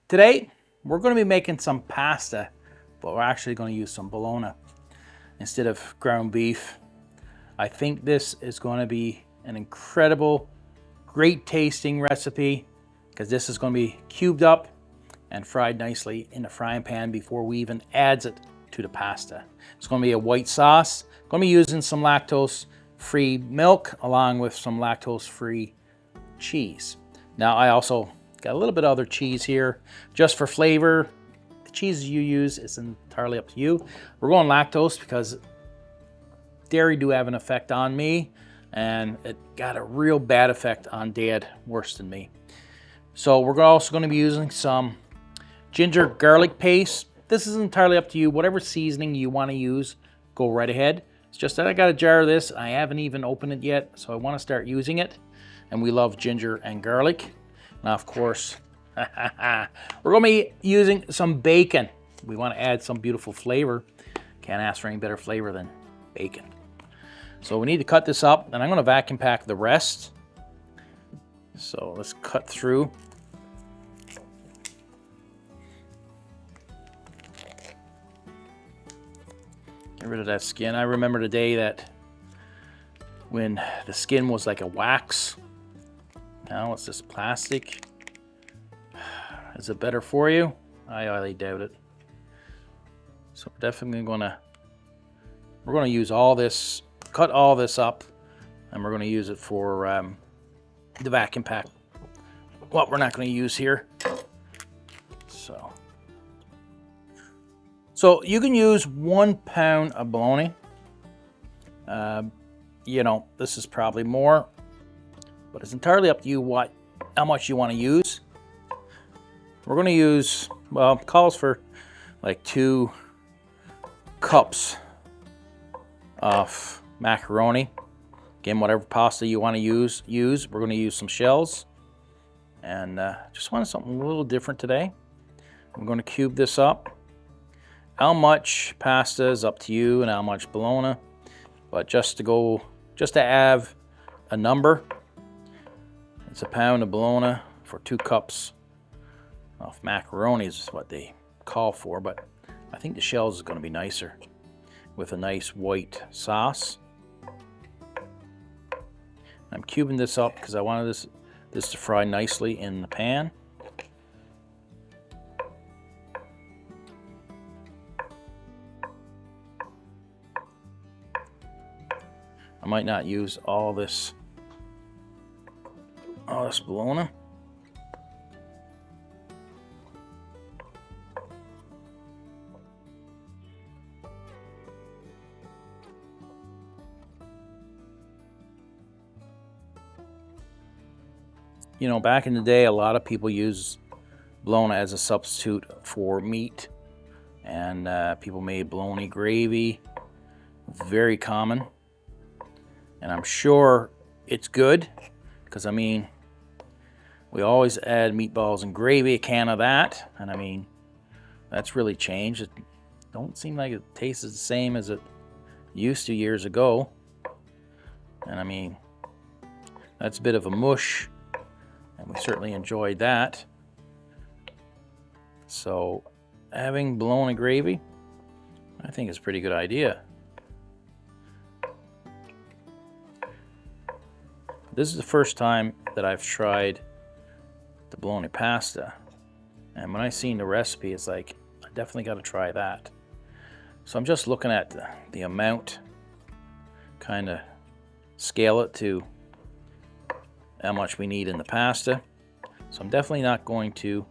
Today, we're going to be making some pasta, but we're actually going to use some Bologna instead of ground beef. I think this is going to be an incredible, great tasting recipe because this is going to be cubed up and fried nicely in the frying pan before we even add it to the pasta. It's going to be a white sauce. I'm going to be using some lactose-free milk along with some lactose-free cheese. Now I also got a little bit of other cheese here just for flavor. The cheese you use is entirely up to you. We're going lactose because dairy do have an effect on me, and it got a real bad effect on Dad, worse than me. So we're also going to be using some ginger garlic paste. This is entirely up to you. Whatever seasoning you want to use, go right ahead. It's just that I got a jar of this. I haven't even opened it yet, so I want to start using it. And we love ginger and garlic. Now, of course, we're going to be using some bacon. We want to add some beautiful flavor. Can't ask for any better flavor than bacon. So we need to cut this up, and I'm going to vacuum pack the rest. So let's cut through. Get rid of that skin. I remember the day that when the skin was like a wax. Now it's just plastic. Is it better for you? I highly doubt it. So we're definitely we're gonna use all this, cut all this up, and we're gonna use it for the vacuum pack. What we're not gonna use here. So you can use 1 pound of bologna. You know, this is probably more, but it's entirely up to you how much you want to use. We're going to use, well, it calls for like 2 cups of macaroni. Again, whatever pasta you want to use. We're going to use some shells, and just wanted something a little different today. I'm going to cube this up. How much pasta is up to you, and how much bologna, but just to have a number, it's 1 pound of bologna for 2 cups of macaroni is what they call for, but I think the shells is going to be nicer with a nice white sauce. I'm cubing this up because I wanted this to fry nicely in the pan. I might not use all this bologna. You know, back in the day, a lot of people use bologna as a substitute for meat, and people made bologna gravy. Very common. And I'm sure it's good, because I mean, we always add meatballs and gravy, a can of that, and I mean, that's really changed. It don't seem like it tastes the same as it used to years ago. And I mean, that's a bit of a mush, and we certainly enjoyed that. So having bologna gravy, I think is a pretty good idea. This is the first time that I've tried the bologna pasta, and when I seen the recipe, it's like, I definitely got to try that. So I'm just looking at the amount, kind of scale it to how much we need in the pasta. So I'm definitely not going to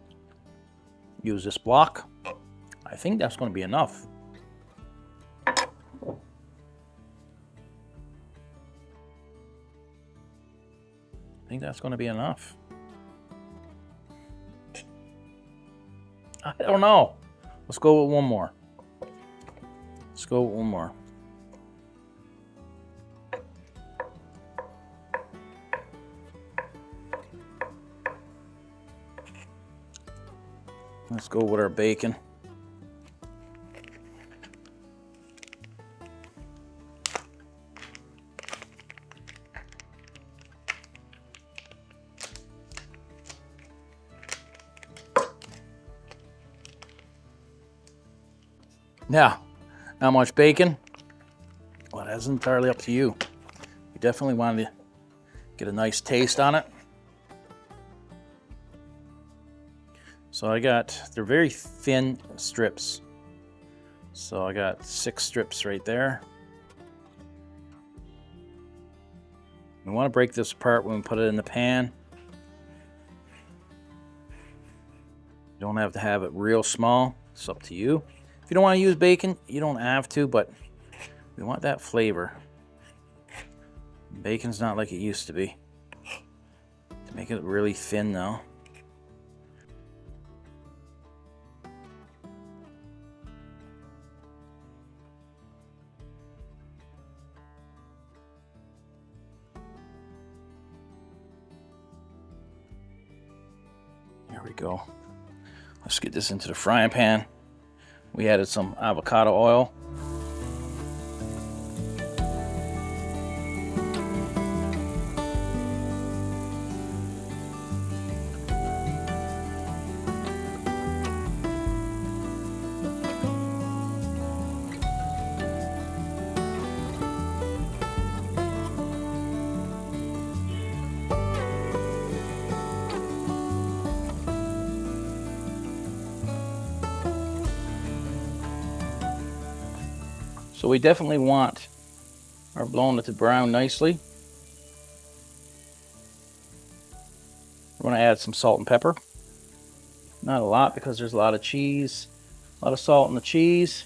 use this block. I think that's going to be enough. I think that's going to be enough. I don't know. Let's go with one more. Let's go with one more. Let's go with our bacon. Now, not much bacon. Well, that's entirely up to you. You definitely want to get a nice taste on it. So they're very thin strips. So I got 6 strips right there. We want to break this apart when we put it in the pan. You don't have to have it real small. It's up to you. If you don't want to use bacon, you don't have to, but we want that flavor. Bacon's not like it used to be. To make it really thin now. There we go. Let's get this into the frying pan. We added some avocado oil. So we definitely want our bologna to brown nicely. We're going to add some salt and pepper. Not a lot because there's a lot of cheese, a lot of salt in the cheese.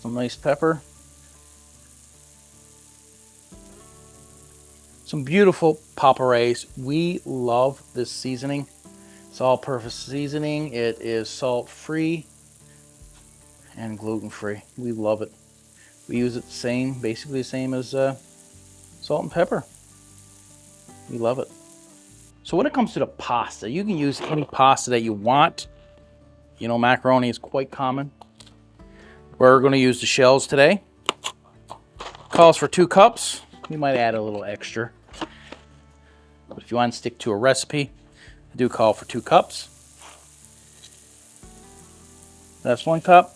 Some nice pepper. Some beautiful potpourris. We love this seasoning. It's all-purpose seasoning. It is salt-free and gluten-free. We love it. We use it basically the same as salt and pepper. We love it. So when it comes to the pasta, you can use any pasta that you want. You know, macaroni is quite common. We're going to use the shells today. Calls for 2 cups. You might add a little extra. But if you want to stick to a recipe, I do call for 2 cups. That's 1 cup.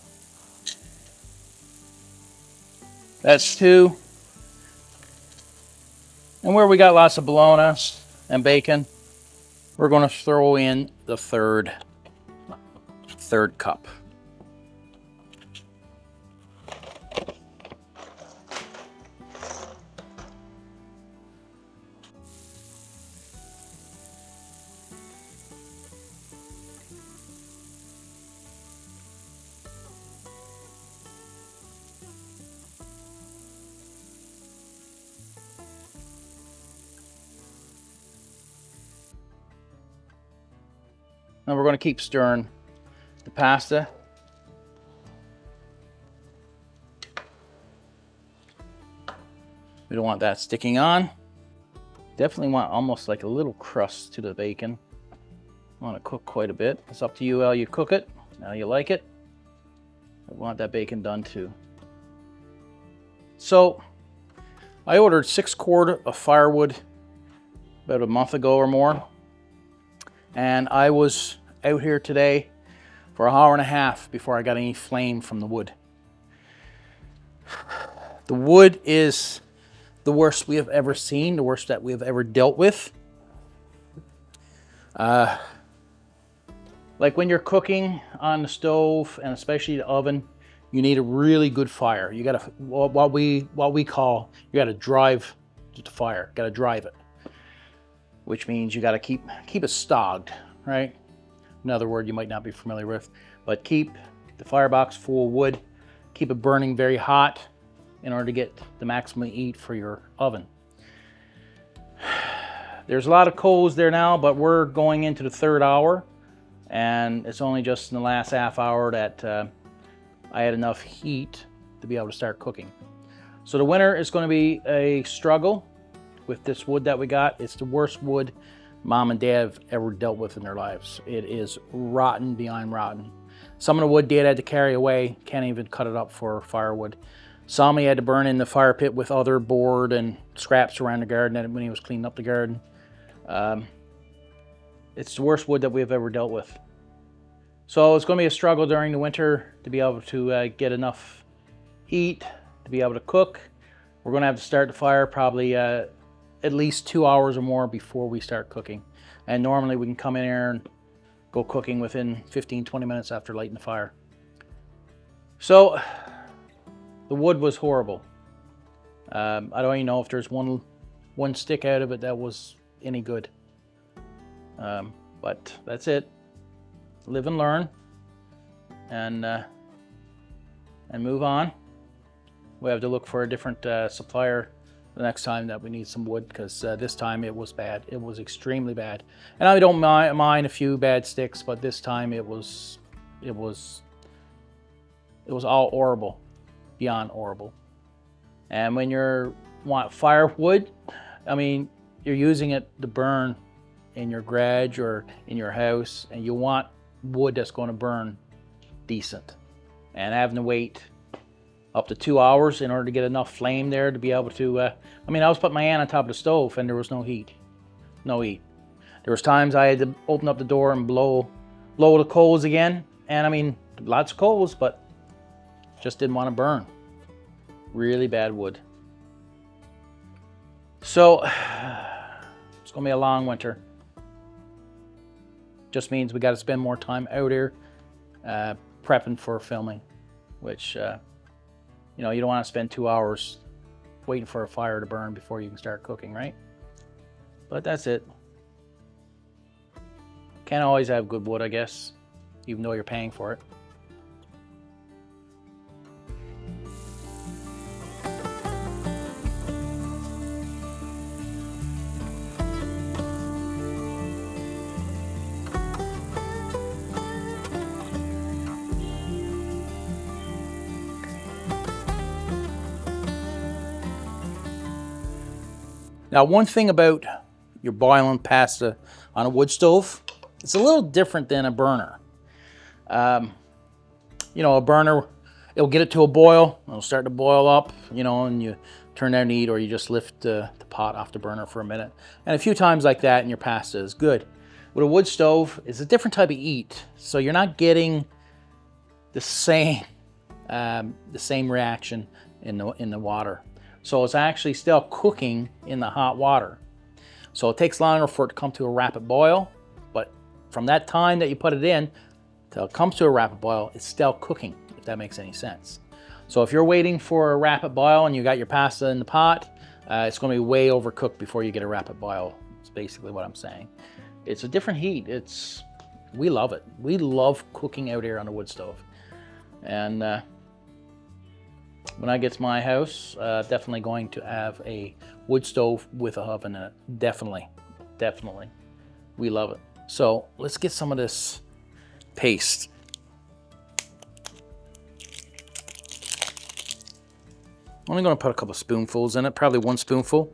That's 2. And where we got lots of bologna and bacon, we're going to throw in the third cup. Now we're going to keep stirring the pasta. We don't want that sticking on. Definitely want almost like a little crust to the bacon. I want to cook quite a bit. It's up to you how you cook it, how you like it. I want that bacon done too. So I ordered 6 quart of firewood about a month ago or more. And I was out here today for an hour and a half before I got any flame from the wood. The wood is the worst we have ever seen, the worst that we have ever dealt with. Like when you're cooking on the stove and especially the oven, you need a really good fire. You gotta, what we call, you gotta drive the fire, gotta drive it. Which means you gotta keep it stogged, right? Another word you might not be familiar with, but keep the firebox full of wood, keep it burning very hot in order to get the maximum heat for your oven. There's a lot of coals there now, but we're going into the 3rd hour, and it's only just in the last half hour that I had enough heat to be able to start cooking. So the winter is going to be a struggle with this wood that we got. It's the worst wood Mom and Dad have ever dealt with in their lives. It is rotten beyond rotten. Some of the wood Dad had to carry away, can't even cut it up for firewood. Some he had to burn in the fire pit with other board and scraps around the garden when he was cleaning up the garden. It's the worst wood that we have ever dealt with. So it's going to be a struggle during the winter to be able to get enough heat to be able to cook. We're going to have to start the fire probably at least 2 hours or more before we start cooking. And normally we can come in here and go cooking within 15-20 minutes after lighting the fire. So the wood was horrible. I don't even know if there's one stick out of it that was any good. But that's it. Live and learn, and move on. We have to look for a different supplier the next time that we need some wood, because this time it was bad. It was extremely bad. And I don't mind a few bad sticks, but this time it was all horrible, beyond horrible. And when you want firewood, I mean, you're using it to burn in your garage or in your house, and you want wood that's going to burn decent. And having to wait up to 2 hours in order to get enough flame there to be able to, I mean, I was putting my hand on top of the stove and there was no heat. No heat. There was times I had to open up the door and blow the coals again. And I mean, lots of coals, but just didn't want to burn. Really bad wood. So it's going to be a long winter. Just means we got to spend more time out here prepping for filming, which you know, you don't want to spend 2 hours waiting for a fire to burn before you can start cooking, right? But that's it. Can't always have good wood, I guess, even though you're paying for it. Now, one thing about your boiling pasta on a wood stove, it's a little different than a burner. You know, a burner, it'll get it to a boil, it'll start to boil up, you know, and you turn down the heat, or you just lift the pot off the burner for a minute. And a few times like that and your pasta is good. With a wood stove, it's a different type of heat, so you're not getting the same reaction in the water. So it's actually still cooking in the hot water. So it takes longer for it to come to a rapid boil, but from that time that you put it in till it comes to a rapid boil, it's still cooking, if that makes any sense. So if you're waiting for a rapid boil and you got your pasta in the pot, it's going to be way overcooked before you get a rapid boil. It's basically what I'm saying. It's a different heat. We love it. We love cooking out here on the wood stove. And when I get to my house, definitely going to have a wood stove with a oven in it. Definitely. We love it. So let's get some of this paste. I'm only going to put a couple spoonfuls in it, probably 1 spoonful.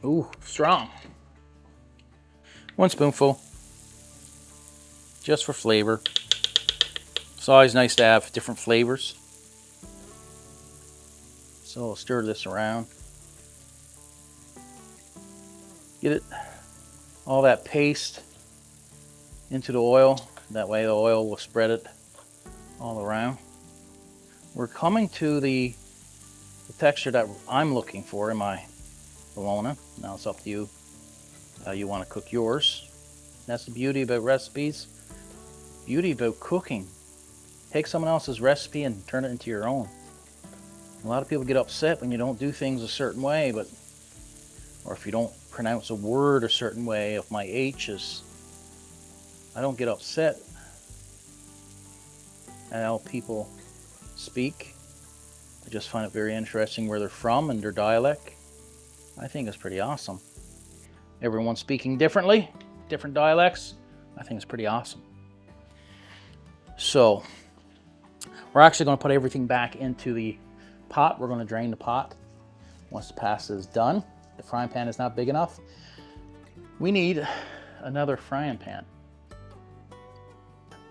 Ooh, strong. 1 spoonful, just for flavor. It's always nice to have different flavors. So I'll stir this around. Get it, all that paste into the oil. That way the oil will spread it all around. We're coming to the texture that I'm looking for in my bologna. Now it's up to you how you want to cook yours. That's the beauty about recipes. Beauty about cooking. Take someone else's recipe and turn it into your own. A lot of people get upset when you don't do things a certain way, or if you don't pronounce a word a certain way. If my H's, I don't get upset at how people speak. I just find it very interesting where they're from and their dialect. I think it's pretty awesome. Everyone speaking differently, different dialects. I think it's pretty awesome. So we're actually going to put everything back into the pot. We're going to drain the pot once the pasta is done. The frying pan is not big enough. We need another frying pan.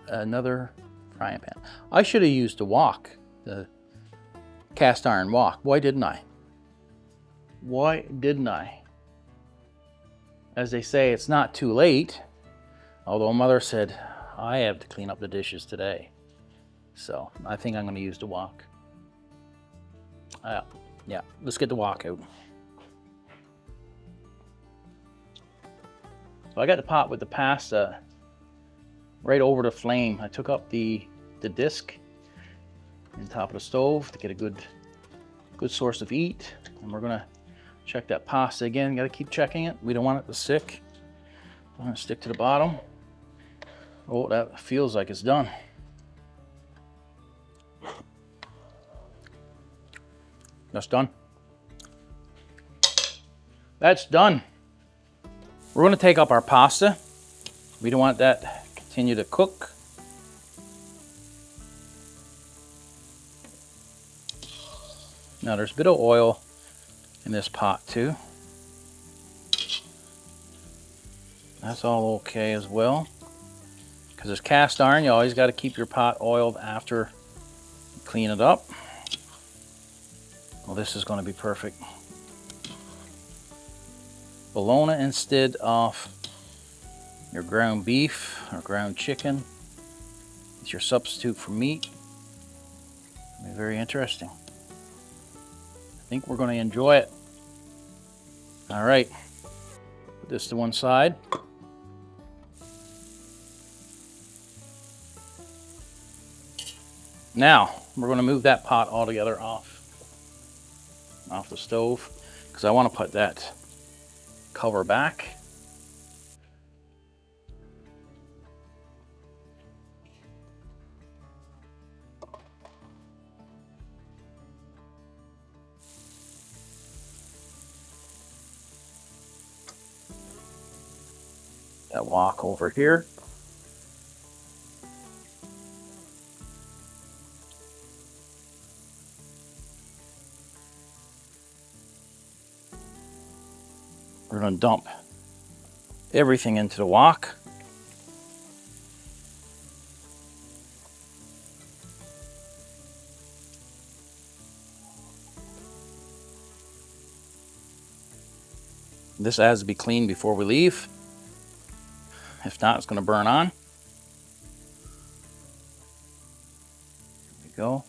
Another frying pan. I should have used the wok, the cast iron wok. Why didn't I? Why didn't I? As they say, it's not too late. Although mother said I have to clean up the dishes today. So I think I'm gonna use the wok. Yeah, let's get the wok out. So I got the pot with the pasta right over the flame. I took up the disc on top of the stove to get a good source of heat. And we're gonna check that pasta again. Gotta keep checking it. We don't want it to stick. I'm gonna stick to the bottom. Oh, that feels like it's done. That's done. That's done. We're gonna take up our pasta. We don't want that to continue to cook. Now there's a bit of oil in this pot too. That's all okay as well. Because it's cast iron, you always got to keep your pot oiled after you clean it up. Well, this is going to be perfect. Bologna instead of your ground beef or ground chicken. It's your substitute for meat. It'll be very interesting. I think we're going to enjoy it. All right, put this to one side. Now, we're going to move that pot altogether off the stove because I want to put that cover back. That wok over here. We're going to dump everything into the wok. This has to be cleaned before we leave. If not, it's going to burn on. There we go.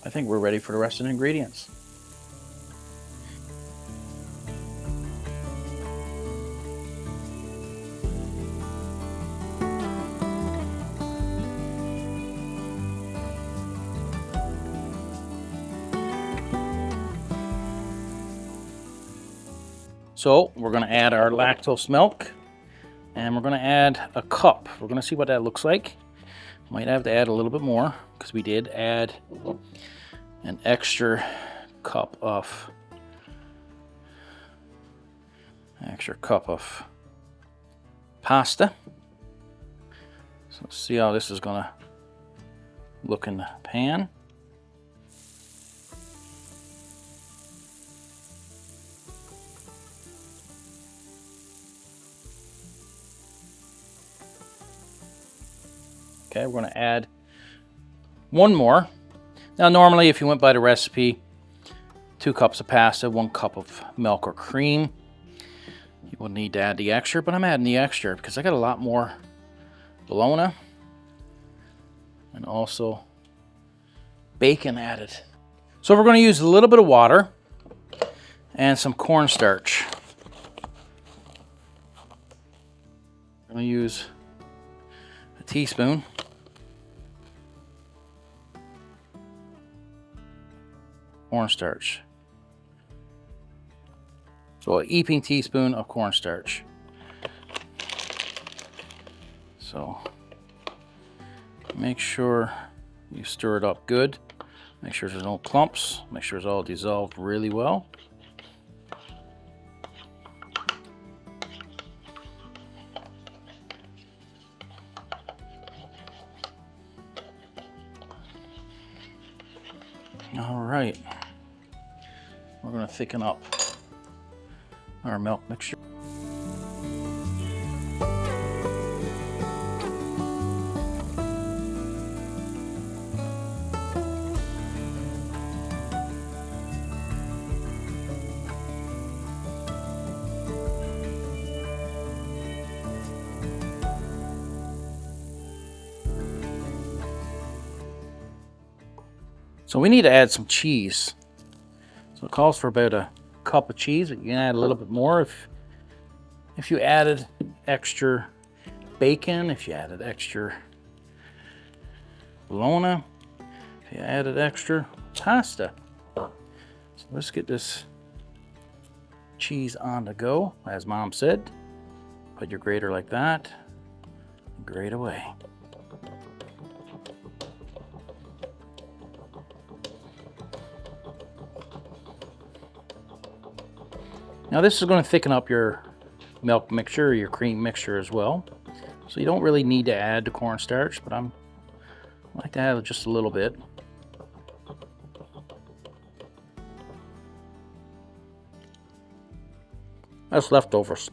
I think we're ready for the rest of the ingredients. So we're going to add our lactose milk, and we're going to add a cup. We're going to see what that looks like. Might have to add a little bit more because we did add an extra cup of pasta. So let's see how this is going to look in the pan. Okay, we're going to add one more. Now, normally, if you went by the recipe, 2 cups of pasta, 1 cup of milk or cream, you would need to add the extra, but I'm adding the extra because I got a lot more bologna and also bacon added. So we're going to use a little bit of water and some cornstarch. I'm going to use a teaspoon. Cornstarch. So a heaping teaspoon of cornstarch. So make sure you stir it up good. Make sure there's no clumps. Make sure it's all dissolved really well. All right. We're going to thicken up our milk mixture. So we need to add some cheese. So it calls for about a cup of cheese, but you can add a little bit more if you added extra bacon, if you added extra bologna, if you added extra pasta. So let's get this cheese on the go, as Mom said. Put your grater like that, grate away. Now this is going to thicken up your milk mixture, your cream mixture as well. So you don't really need to add the cornstarch, but I like to add just a little bit. That's leftovers.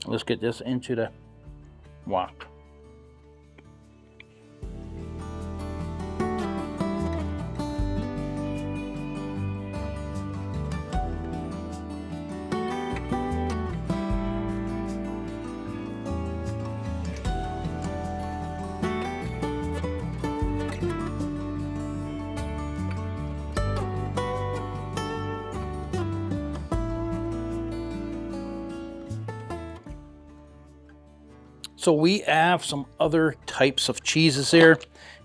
Let's get this into the wok. So we have some other types of cheeses here,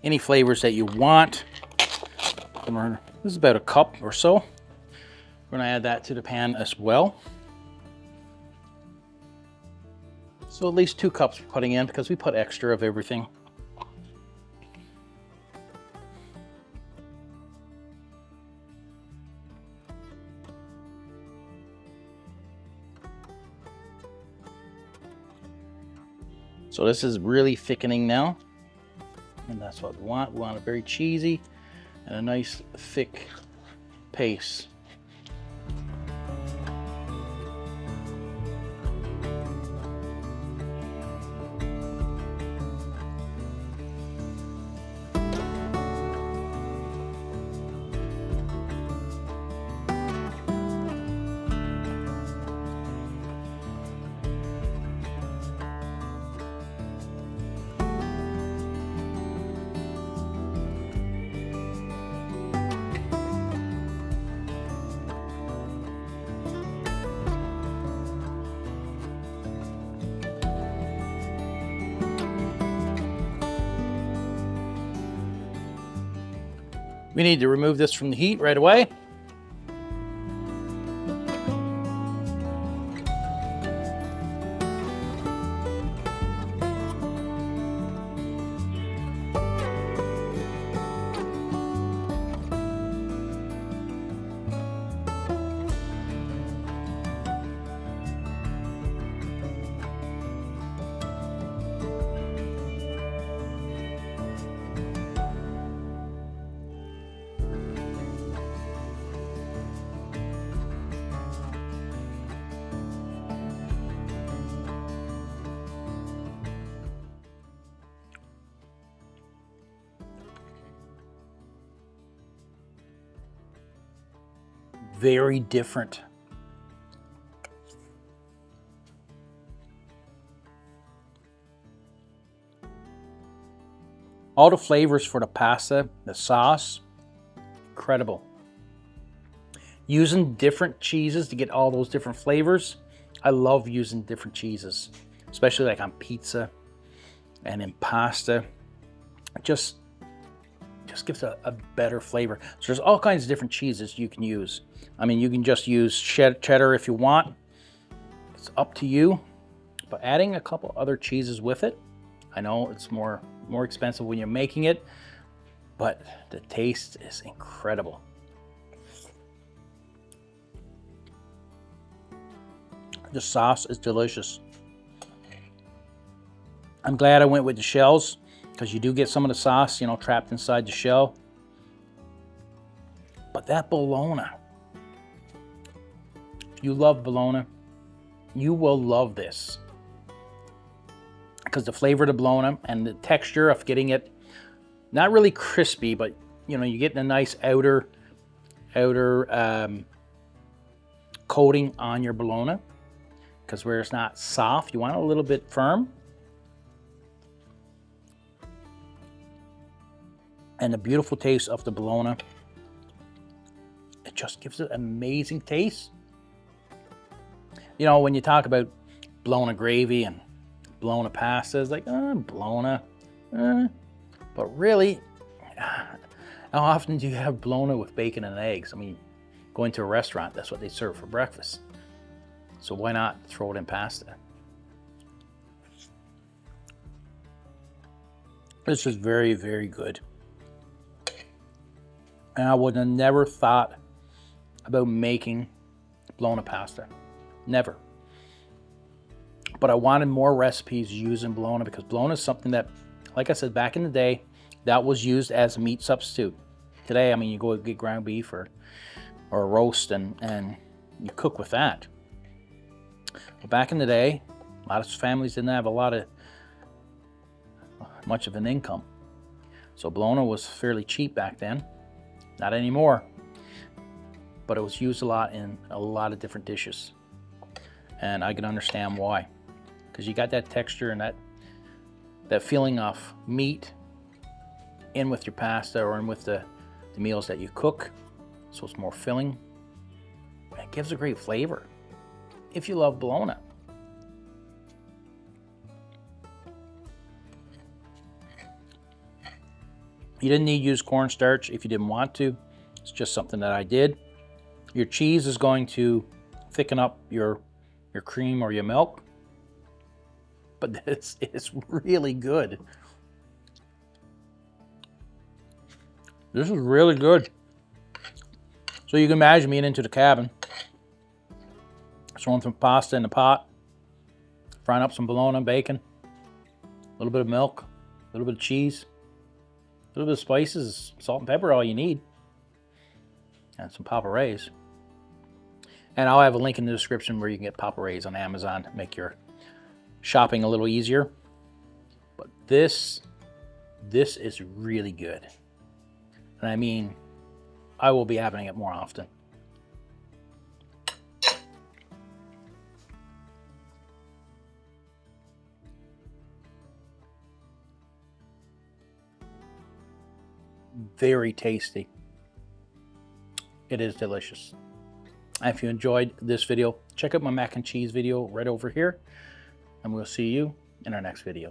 any flavors that you want. This is about a cup or so. We're gonna add that to the pan as well. So at least 2 cups we're putting in because we put extra of everything. So this is really thickening now, and that's what we want. We want it very cheesy and a nice thick paste. We need to remove this from the heat right away. Very different. All the flavors for the pasta, the sauce, incredible. Using different cheeses to get all those different flavors. I love using different cheeses, especially like on pizza and in pasta. It just gives a better flavor. So there's all kinds of different cheeses you can use. I mean, you can just use cheddar if you want. It's up to you. But adding a couple other cheeses with it, I know it's more expensive when you're making it, but the taste is incredible. The sauce is delicious. I'm glad I went with the shells because you do get some of the sauce, you know, trapped inside the shell. But that bologna, if you love bologna, you will love this. Because the flavor of the bologna and the texture of getting it, not really crispy, but you know, you're getting a nice outer coating on your bologna. Because where it's not soft, you want it a little bit firm. and the beautiful taste of the bologna. It just gives it amazing taste. You know, when you talk about bologna gravy and bologna pasta, it's like, bologna. But really, how often do you have bologna with bacon and eggs? I mean, going to a restaurant, that's what they serve for breakfast. So why not throw it in pasta? This is very, very good. And I would have never thought about making bologna pasta. Never. But I wanted more recipes using bologna because bologna is something that, like I said, back in the day, that was used as a meat substitute. Today, I mean, you go get ground beef or a roast and you cook with that. But back in the day, a lot of families didn't have much of an income. So bologna was fairly cheap back then. Not anymore. But it was used a lot in a lot of different dishes. And I can understand why. Because you got that texture and that feeling of meat in with your pasta or in with the meals that you cook. So it's more filling. It gives a great flavor if you love bologna. You didn't need to use cornstarch if you didn't want to. It's just something that I did. Your cheese is going to thicken up your cream or your milk. But this is really good. This is really good. So you can imagine me into the cabin, throwing some pasta in the pot, frying up some bologna, bacon, a little bit of milk, a little bit of cheese, a little bit of spices, salt and pepper, all you need, and some Papa Ray's. And I'll have a link in the description where you can get Papa Ray's on Amazon to make your shopping a little easier. But this is really good. And I mean, I will be having it more often. Very tasty. It is delicious. If you enjoyed this video, check out my mac and cheese video right over here, and we'll see you in our next video.